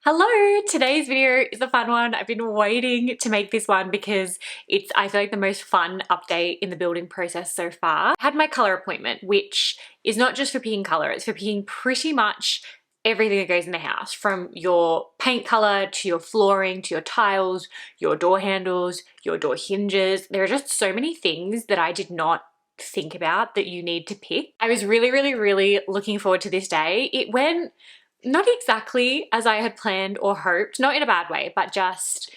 Hello! Today's video is a fun one. I've been waiting to make this one because it's, I feel like, the most fun update in the building process so far. I had my color appointment, which is not just for picking color, it's for picking pretty much everything that goes in the house, from your paint color to your flooring to your tiles, your door handles, your door hinges. There are just so many things that I did not think about that you need to pick. I was really looking forward to this day. It went not exactly as I had planned or hoped, not in a bad way, but just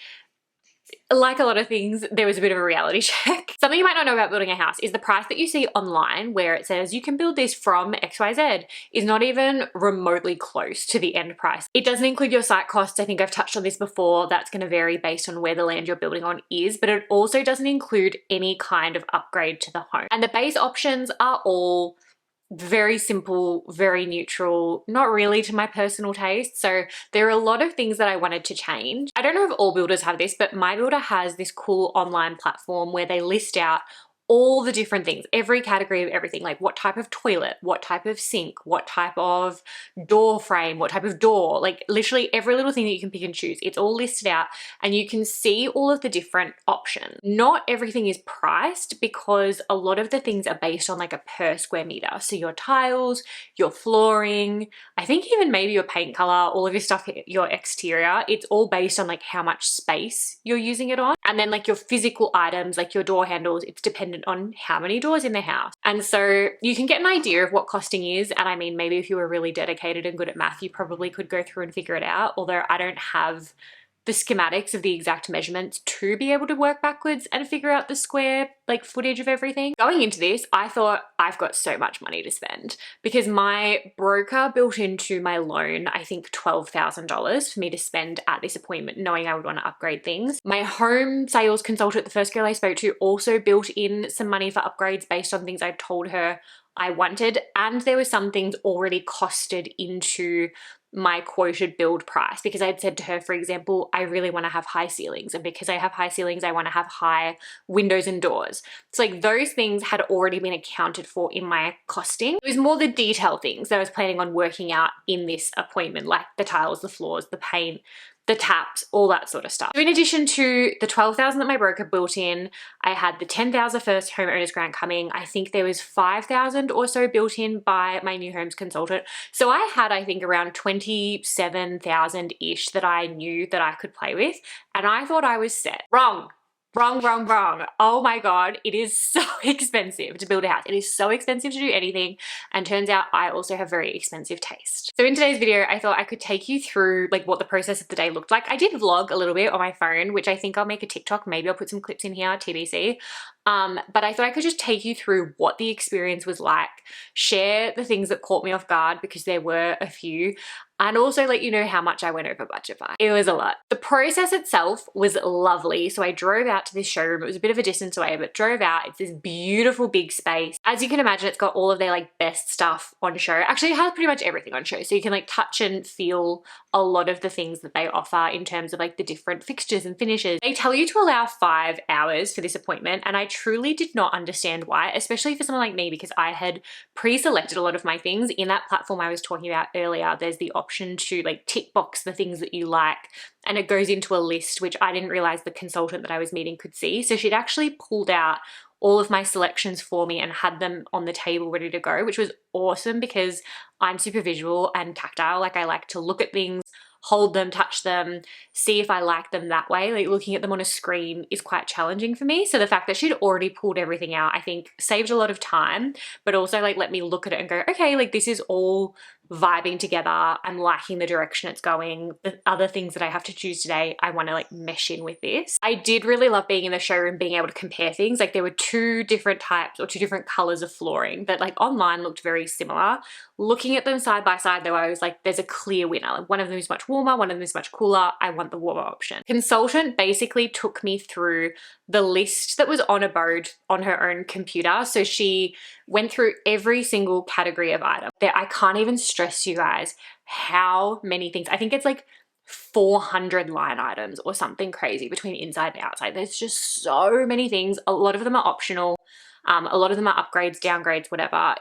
like a lot of things, there was a bit of a reality check. Something you might not know about building a house is the price that you see online where it says you can build this from XYZ is not even remotely close to the end price. It doesn't include your site costs. I think I've touched on this before. That's going to vary based on where the land you're building on is, but it also doesn't include any kind of upgrade to the home. And the base options are all very simple, very neutral, not really to my personal taste. So there are a lot of things that I wanted to change. I don't know if all builders have this, but my builder has this cool online platform where they list out all the different things, every category of everything, like what type of toilet, what type of sink, what type of door frame, what type of door, like literally every little thing that you can pick and choose. It's all listed out and you can see all of the different options. Not everything is priced because a lot of the things are based on like a per square meter. So your tiles, your flooring, I think even maybe your paint color, all of your stuff, your exterior, it's all based on like how much space you're using it on. And then like your physical items, like your door handles, it's dependent on how many doors in the house. And so you can get an idea of what costing is. And I mean, maybe if you were really dedicated and good at math, you probably could go through and figure it out. Although I don't have the schematics of the exact measurements to be able to work backwards and figure out the square like footage of everything. Going into this, I thought I've got so much money to spend because my broker built into my loan, I think $12,000 for me to spend at this appointment, knowing I would want to upgrade things. My home sales consultant, the first girl I spoke to, also built in some money for upgrades based on things I told her I wanted, and there were some things already costed into my quoted build price because I'd said to her, for example, I really want to have high ceilings, and because I have high ceilings, I want to have high windows and doors. So like those things had already been accounted for in my costing. It was more the detail things that I was planning on working out in this appointment, like the tiles, the floors, the paint, the taps, all that sort of stuff. So in addition to the $12,000 that my broker built in, I had the $10,000 first homeowners grant coming. I think there was $5,000 or so built in by my new homes consultant. So I had, I think, around $27,000-ish that I knew that I could play with. And I thought I was set. Wrong. Wrong. Oh my God, it is so expensive to build a house. It is so expensive to do anything. And turns out I also have very expensive taste. So in today's video, I thought I could take you through like what the process of the day looked like. I did vlog a little bit on my phone, which I think I'll make a TikTok. Maybe I'll put some clips in here, TBC. But I thought I could just take you through what the experience was like, share the things that caught me off guard because there were a few, and also let you know how much I went over budget by. It was a lot. The process itself was lovely. So I drove out to this showroom. It was a bit of a distance away, but drove out. It's this beautiful big space. As you can imagine, it's got all of their like best stuff on show. Actually, it has pretty much everything on show. So you can like touch and feel a lot of the things that they offer in terms of like the different fixtures and finishes. They tell you to allow 5 hours for this appointment, and I truly did not understand why, especially for someone like me, because I had pre-selected a lot of my things. In that platform I was talking about earlier, there's the option to like tick box the things that you like, and it goes into a list, which I didn't realize the consultant that I was meeting could see. So she'd actually pulled out all of my selections for me and had them on the table ready to go, which was awesome because I'm super visual and tactile. Like I like to look at things, hold them, touch them, see if I like them that way. Like looking at them on a screen is quite challenging for me. So the fact that she'd already pulled everything out, I think saved a lot of time, but also like let me look at it and go, okay, like this is all vibing together. I'm liking the direction it's going. The other things that I have to choose today, I want to like mesh in with this. I did really love being in the showroom, being able to compare things. Like there were 2 different types or 2 different colors of flooring that like online looked very similar. Looking at them side by side though, I was like, there's a clear winner. Like one of them is much warmer, one of them is much cooler. I want the warmer option. Consultant basically took me through the list that was on a board on her own computer. So she went through every single category of item. There, I can't even stress you guys how many things. I think it's like 400 line items or something crazy between inside and outside. There's just so many things. A lot of them are optional. A lot of them are upgrades, downgrades, whatever.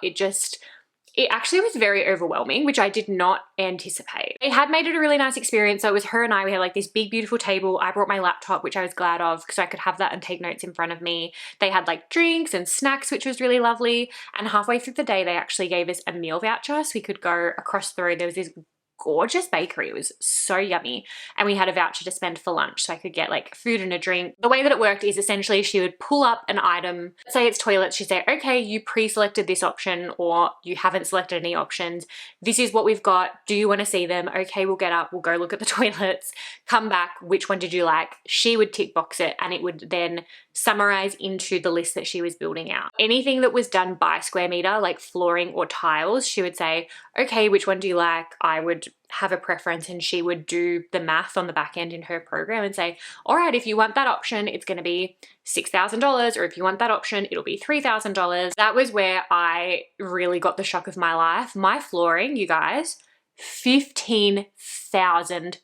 it actually was very overwhelming, which I did not anticipate. They had made it a really nice experience. So it was her and I, we had like this big, beautiful table. I brought my laptop, which I was glad of because I could have that and take notes in front of me. They had like drinks and snacks, which was really lovely. And halfway through the day, they actually gave us a meal voucher so we could go across the road. There was this gorgeous bakery. It was so yummy. And we had a voucher to spend for lunch so I could get like food and a drink. The way that it worked is essentially she would pull up an item, say it's toilets, she'd say, okay, you pre-selected this option or you haven't selected any options. This is what we've got. Do you want to see them? Okay, we'll get up, we'll go look at the toilets, come back, which one did you like? She would tick box it and it would then summarize into the list that she was building out. Anything that was done by square meter, like flooring or tiles, she would say, okay, which one do you like? I would have a preference and she would do the math on the back end in her program and say, all right, if you want that option, it's going to be $6,000, or if you want that option, it'll be $3,000. That was where I really got the shock of my life. My flooring, you guys, $15,000.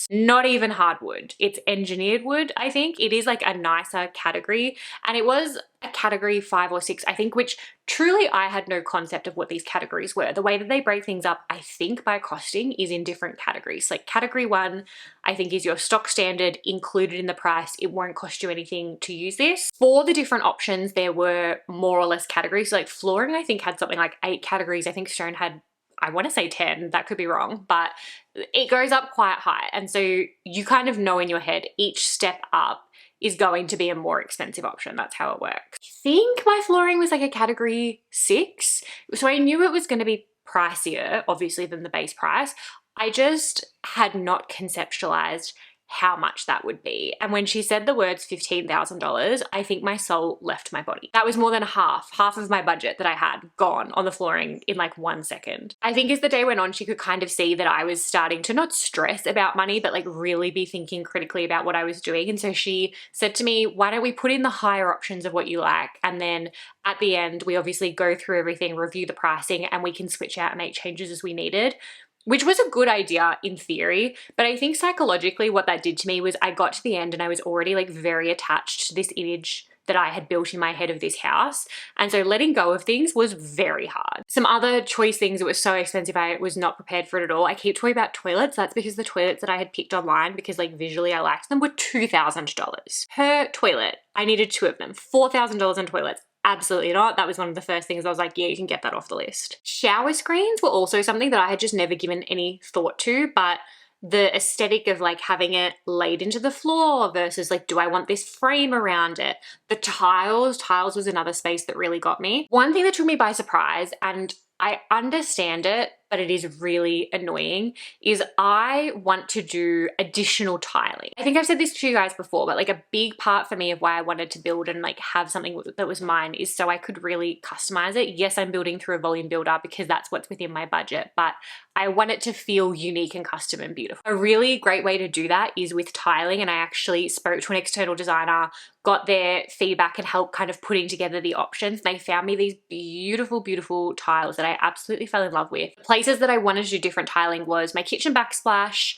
Not even hardwood. It's engineered wood, I think. It is like a nicer category. And it was a category 5 or 6, I think, which truly I had no concept of what these categories were. The way that they break things up, I think by costing, is in different categories. Like category 1, I think is your stock standard included in the price. It won't cost you anything to use this. For the different options, there were more or less categories. So like flooring, I think had something like 8 categories. I think stone had, I want to say 10, that could be wrong, but it goes up quite high. And so you kind of know in your head each step up is going to be a more expensive option. That's how it works. I think my flooring was like a category 6. So I knew it was going to be pricier, obviously, than the base price. I just had not conceptualized how much that would be. And when she said the words $15,000, I think my soul left my body. That was more than half of my budget that I had gone on the flooring in like 1 second. I think as the day went on, she could kind of see that I was starting to not stress about money, but like really be thinking critically about what I was doing. And so she said to me, why don't we put in the higher options of what you like? And then at the end, we obviously go through everything, review the pricing, and we can switch out and make changes as we needed. Which was a good idea in theory, but I think psychologically what that did to me was I got to the end and I was already like very attached to this image that I had built in my head of this house. And so letting go of things was very hard. Some other choice things that were so expensive, I was not prepared for it at all. I keep talking about toilets. That's because the toilets that I had picked online, because like visually I liked them, were $2,000 per toilet. I needed 2 of them, $4,000 in toilets. Absolutely not. That was one of the first things I was like, yeah, you can get that off the list. Shower screens were also something that I had just never given any thought to, but the aesthetic of like having it laid into the floor versus like, do I want this frame around it? The tiles was another space that really got me. One thing that took me by surprise, and I understand it, but it is really annoying, is I want to do additional tiling. I think I've said this to you guys before, but like a big part for me of why I wanted to build and like have something that was mine is so I could really customize it. Yes, I'm building through a volume builder because that's what's within my budget, but I want it to feel unique and custom and beautiful. A really great way to do that is with tiling, and I actually spoke to an external designer, got their feedback and help kind of putting together the options. They found me these beautiful, beautiful tiles that I absolutely fell in love with. Places that I wanted to do different tiling was my kitchen backsplash,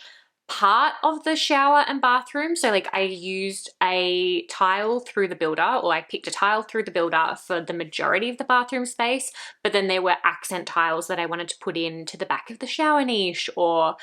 part of the shower and bathroom. So like I used a tile through the builder, or I picked a tile through the builder for the majority of the bathroom space, but then there were accent tiles that I wanted to put in to the back of the shower niche or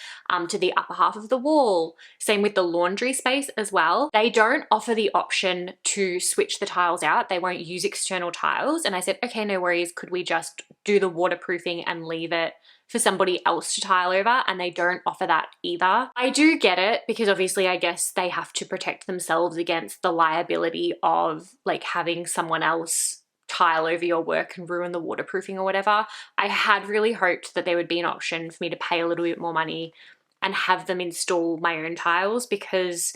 to the upper half of the wall. Same with the laundry space as well. They don't offer the option to switch the tiles out. They won't use external tiles. And I said, okay, no worries. Could we just do the waterproofing and leave it for somebody else to tile over? And they don't offer that either. I do get it because obviously I guess they have to protect themselves against the liability of like having someone else tile over your work and ruin the waterproofing or whatever. I had really hoped that there would be an option for me to pay a little bit more money and have them install my own tiles, because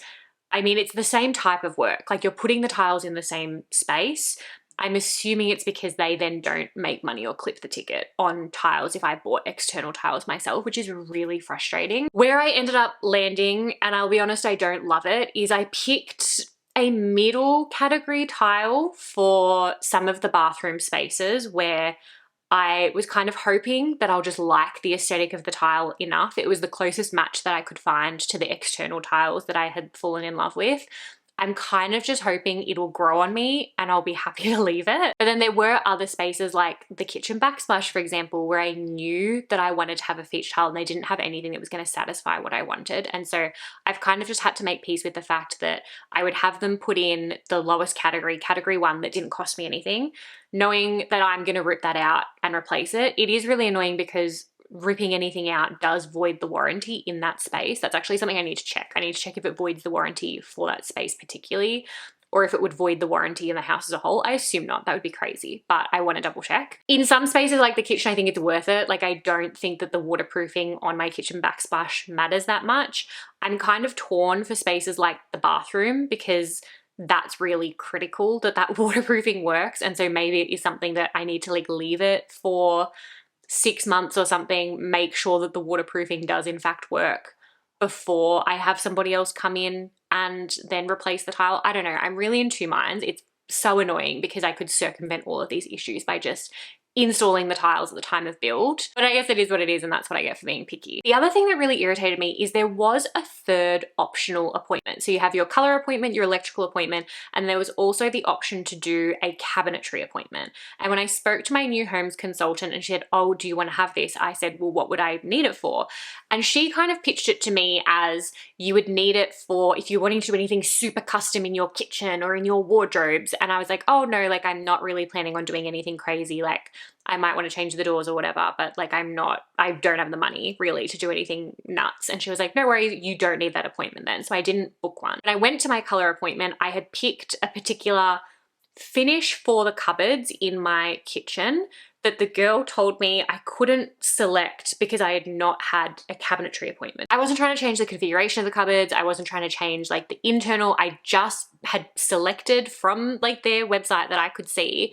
I mean, it's the same type of work. Like you're putting the tiles in the same space. I'm assuming it's because they then don't make money or clip the ticket on tiles if I bought external tiles myself, which is really frustrating. Where I ended up landing, and I'll be honest, I don't love it, is I picked a middle category tile for some of the bathroom spaces where I was kind of hoping that I'll just like the aesthetic of the tile enough. It was the closest match that I could find to the external tiles that I had fallen in love with. I'm kind of just hoping it'll grow on me and I'll be happy to leave it. But then there were other spaces like the kitchen backsplash, for example, where I knew that I wanted to have a feature tile and they didn't have anything that was going to satisfy what I wanted. And so I've kind of just had to make peace with the fact that I would have them put in the lowest category, category 1, that didn't cost me anything, knowing that I'm going to rip that out and replace it. It is really annoying because ripping anything out does void the warranty in that space. That's actually something I need to check. I need to check if it voids the warranty for that space particularly, or if it would void the warranty in the house as a whole. I assume not. That would be crazy, but I want to double check. In some spaces like the kitchen, I think it's worth it. Like, I don't think that the waterproofing on my kitchen backsplash matters that much. I'm kind of torn for spaces like the bathroom because that's really critical that that waterproofing works. And so maybe it is something that I need to like leave it for 6 months or something, make sure that the waterproofing does in fact work before I have somebody else come in and then replace the tile. I don't know. I'm really in two minds. It's so annoying because I could circumvent all of these issues by just installing the tiles at the time of build. But I guess it is what it is, and that's what I get for being picky. The other thing that really irritated me is there was a third optional appointment. So you have your color appointment, your electrical appointment, and there was also the option to do a cabinetry appointment. And when I spoke to my new homes consultant and she said, oh, do you want to have this? I said, well, what would I need it for? And she kind of pitched it to me as you would need it for if you're wanting to do anything super custom in your kitchen or in your wardrobes. And I was like, oh no, like I'm not really planning on doing anything crazy. Like, I might want to change the doors or whatever, but like I don't have the money really to do anything nuts. And she was like, no worries, you don't need that appointment then. So I didn't book one. When I went to my color appointment, I had picked a particular finish for the cupboards in my kitchen that the girl told me I couldn't select because I had not had a cabinetry appointment. I wasn't trying to change the configuration of the cupboards. I wasn't trying to change like the internal. I just had selected from like their website that I could see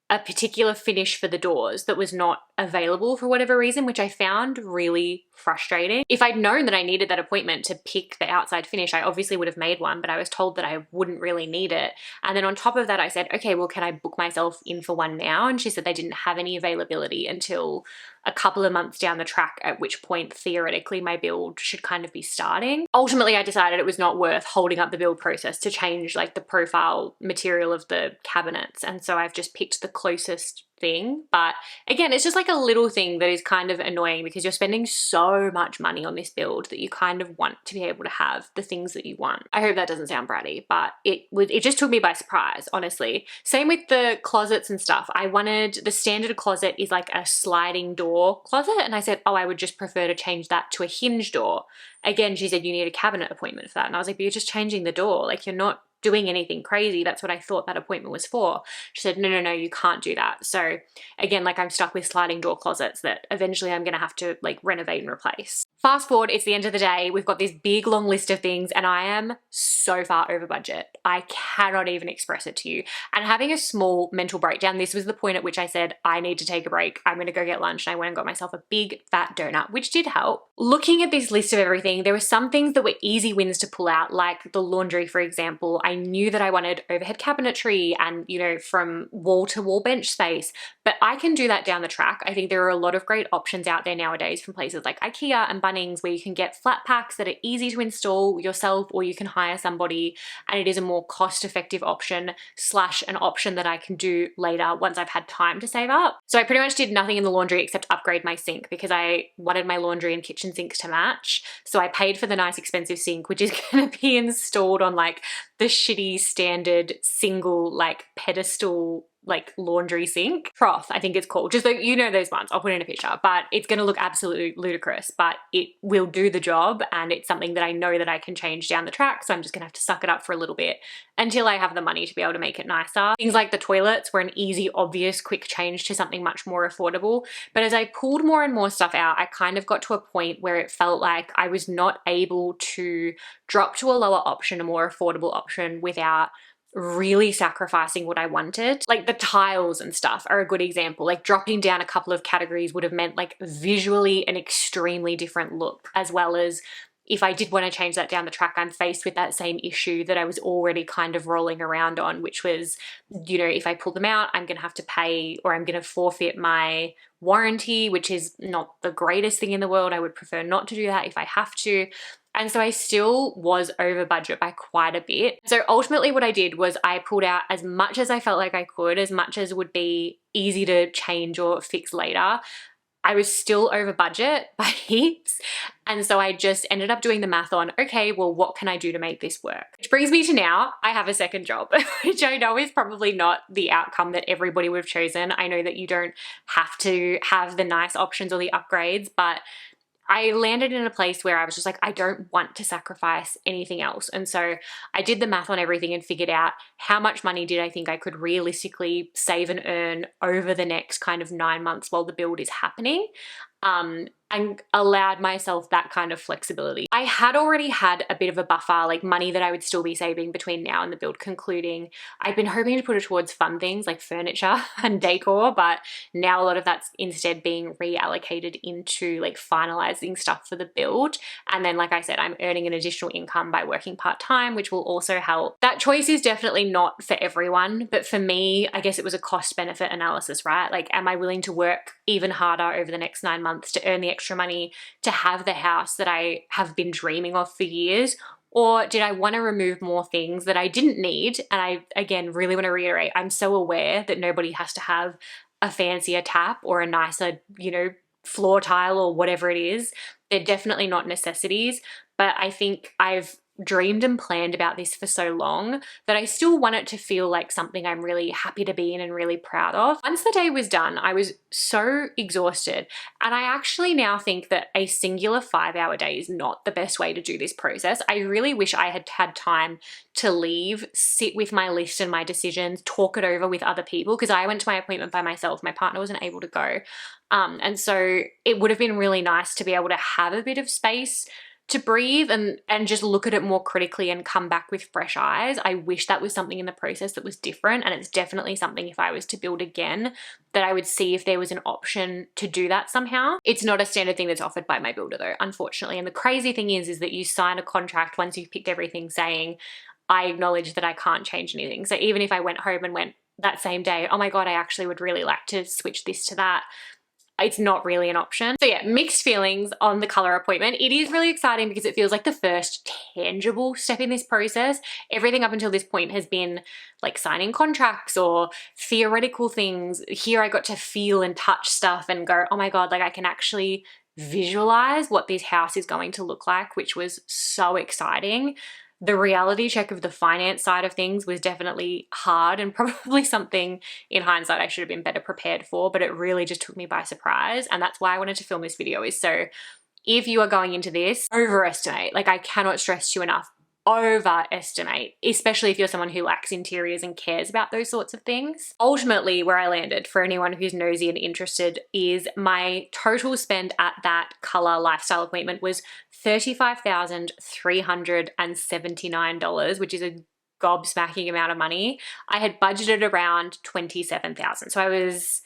a particular finish for the doors that was not available for whatever reason, which I found really frustrating. If I'd known that I needed that appointment to pick the outside finish, I obviously would have made one, but I was told that I wouldn't really need it. And then on top of that, I said, okay, well, can I book myself in for one now? And she said they didn't have any availability until a couple of months down the track, at which point theoretically my build should kind of be starting. Ultimately, I decided it was not worth holding up the build process to change like the profile material of the cabinets. And so I've just picked the closest thing. But again, it's just like a little thing that is kind of annoying because you're spending so much money on this build that you kind of want to be able to have the things that you want. I hope that doesn't sound bratty, but it just took me by surprise, honestly. Same with the closets and stuff. I wanted, the standard closet is like a sliding door closet, and I said, oh, I would just prefer to change that to a hinge door. Again, she said you need a cabinet appointment for that. And I was like, but you're just changing the door. Like, you're not doing anything crazy. That's what I thought that appointment was for. She said, no, no, no, you can't do that. So again, like I'm stuck with sliding door closets that eventually I'm going to have to like renovate and replace. Fast forward, it's the end of the day. We've got this big long list of things and I am so far over budget. I cannot even express it to you. And having a small mental breakdown, this was the point at which I said, I need to take a break. I'm going to go get lunch. And I went and got myself a big fat donut, which did help. Looking at this list of everything, there were some things that were easy wins to pull out, like the laundry, for example. I knew that I wanted overhead cabinetry and, you know, from wall to wall bench space, but I can do that down the track. I think there are a lot of great options out there nowadays from places like IKEA and Bunnings where you can get flat packs that are easy to install yourself or you can hire somebody, and it is a more cost-effective option slash an option that I can do later once I've had time to save up. So I pretty much did nothing in the laundry except upgrade my sink because I wanted my laundry and kitchen sinks to match. So I paid for the nice expensive sink, which is going to be installed on like the shitty standard single like pedestal like laundry sink. Proth, I think it's called. Just so you know those ones, I'll put in a picture, but it's going to look absolutely ludicrous, but it will do the job and it's something that I know that I can change down the track. So I'm just gonna have to suck it up for a little bit until I have the money to be able to make it nicer. Things like the toilets were an easy, obvious, quick change to something much more affordable. But as I pulled more and more stuff out, I kind of got to a point where it felt like I was not able to drop to a lower option, a more affordable option without really sacrificing what I wanted. Like the tiles and stuff are a good example. Like dropping down a couple of categories would have meant like visually an extremely different look, as well as if I did want to change that down the track, I'm faced with that same issue that I was already kind of rolling around on, which was, you know, if I pull them out, I'm going to have to pay or I'm going to forfeit my warranty, which is not the greatest thing in the world. I would prefer not to do that if I have to. And so I still was over budget by quite a bit. So ultimately what I did was I pulled out as much as I felt like I could, as much as would be easy to change or fix later. I was still over budget by heaps. And so I just ended up doing the math on, okay, well, what can I do to make this work? Which brings me to now, I have a second job, which I know is probably not the outcome that everybody would have chosen. I know that you don't have to have the nice options or the upgrades, but I landed in a place where I was just like, I don't want to sacrifice anything else. And so I did the math on everything and figured out how much money did I think I could realistically save and earn over the next kind of 9 months while the build is happening. And allowed myself that kind of flexibility. I had already had a bit of a buffer, like money that I would still be saving between now and the build concluding. I've been hoping to put it towards fun things like furniture and decor, but now a lot of that's instead being reallocated into like finalizing stuff for the build. And then, like I said, I'm earning an additional income by working part-time, which will also help. That choice is definitely not for everyone, but for me, I guess it was a cost-benefit analysis, right? Like, am I willing to work even harder over the next 9 months to earn the extra money to have the house that I have been dreaming of for years? Or did I want to remove more things that I didn't need? And I, again, really want to reiterate, I'm so aware that nobody has to have a fancier tap or a nicer, you know, floor tile or whatever it is. They're definitely not necessities, but I think I've dreamed and planned about this for so long that I still want it to feel like something I'm really happy to be in and really proud of. Once the day was done, I was so exhausted, and I actually now think that a singular 5-hour day is not the best way to do this process. I really wish I had had time to leave, sit with my list and my decisions, talk it over with other people, because I went to my appointment by myself. My partner wasn't able to go. And so it would have been really nice to be able to have a bit of space to breathe and just look at it more critically and come back with fresh eyes. I wish that was something in the process that was different, and it's definitely something if I was to build again that I would see if there was an option to do that somehow. It's not a standard thing that's offered by my builder though, unfortunately. And the crazy thing is that you sign a contract once you've picked everything saying, I acknowledge that I can't change anything. So even if I went home and went that same day, oh my God, I actually would really like to switch this to that, it's not really an option. So yeah, mixed feelings on the color appointment. It is really exciting because it feels like the first tangible step in this process. Everything up until this point has been like signing contracts or theoretical things. Here I got to feel and touch stuff and go, oh my God, like I can actually visualize what this house is going to look like, which was so exciting. The reality check of the finance side of things was definitely hard and probably something in hindsight I should have been better prepared for, but it really just took me by surprise. And that's why I wanted to film this video, is so if you are going into this, overestimate. Like, I cannot stress to you enough, overestimate, especially if you're someone who likes interiors and cares about those sorts of things. Ultimately, where I landed, for anyone who's nosy and interested, is my total spend at that color lifestyle appointment was $35,379, which is a gobsmacking amount of money. I had budgeted around $27,000. So I was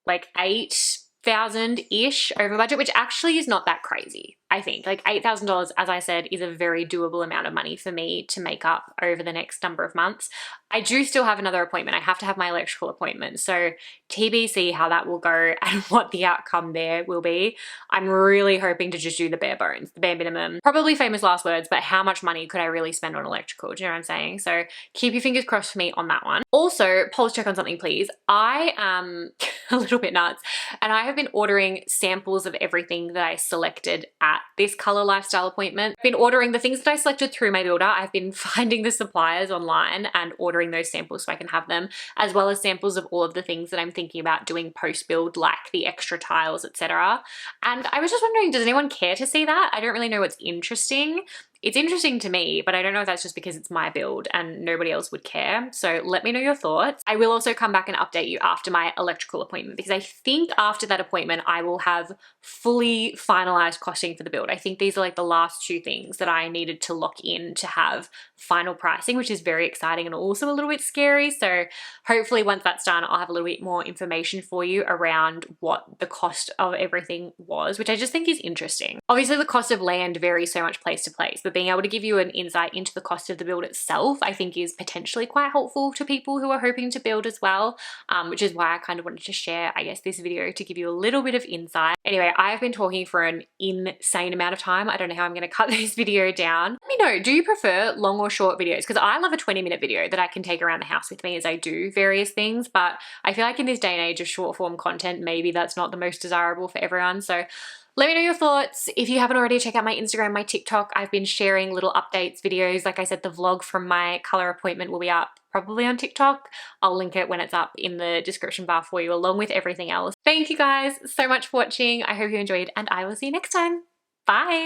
like $8,000-ish over budget, which actually is not that crazy. I think like $8,000, as I said, is a very doable amount of money for me to make up over the next number of months. I do still have another appointment. I have to have my electrical appointment. So TBC how that will go and what the outcome there will be. I'm really hoping to just do the bare bones, the bare minimum. Probably famous last words, but how much money could I really spend on electrical? Do you know what I'm saying? So keep your fingers crossed for me on that one. Also, pulse check on something, please. I am a little bit nuts, and I have been ordering samples of everything that I selected at this color lifestyle appointment. I've been ordering the things that I selected through my builder. I've been finding the suppliers online and ordering those samples so I can have them, as well as samples of all of the things that I'm thinking about doing post-build, like the extra tiles, etc. And I was just wondering, does anyone care to see that? I don't really know what's interesting. It's interesting to me, but I don't know if that's just because it's my build and nobody else would care. So let me know your thoughts. I will also come back and update you after my electrical appointment, because I think after that appointment, I will have fully finalized costing for the build. I think these are like the last two things that I needed to lock in to have final pricing, which is very exciting and also a little bit scary. So hopefully once that's done, I'll have a little bit more information for you around what the cost of everything was, which I just think is interesting. Obviously the cost of land varies so much place to place, but being able to give you an insight into the cost of the build itself, I think is potentially quite helpful to people who are hoping to build as well, which is why I kind of wanted to share, I guess, this video to give you a little bit of insight. Anyway, I've been talking for an insane amount of time. I don't know how I'm going to cut this video down. Let me know, do you prefer long or short videos? Because I love a 20-minute video that I can take around the house with me as I do various things, but I feel like in this day and age of short form content, maybe that's not the most desirable for everyone. So let me know your thoughts. If you haven't already, check out my Instagram, my TikTok. I've been sharing little updates, videos. Like I said, the vlog from my color appointment will be up probably on TikTok. I'll link it when it's up in the description bar for you, along with everything else. Thank you guys so much for watching. I hope you enjoyed, and I will see you next time. Bye.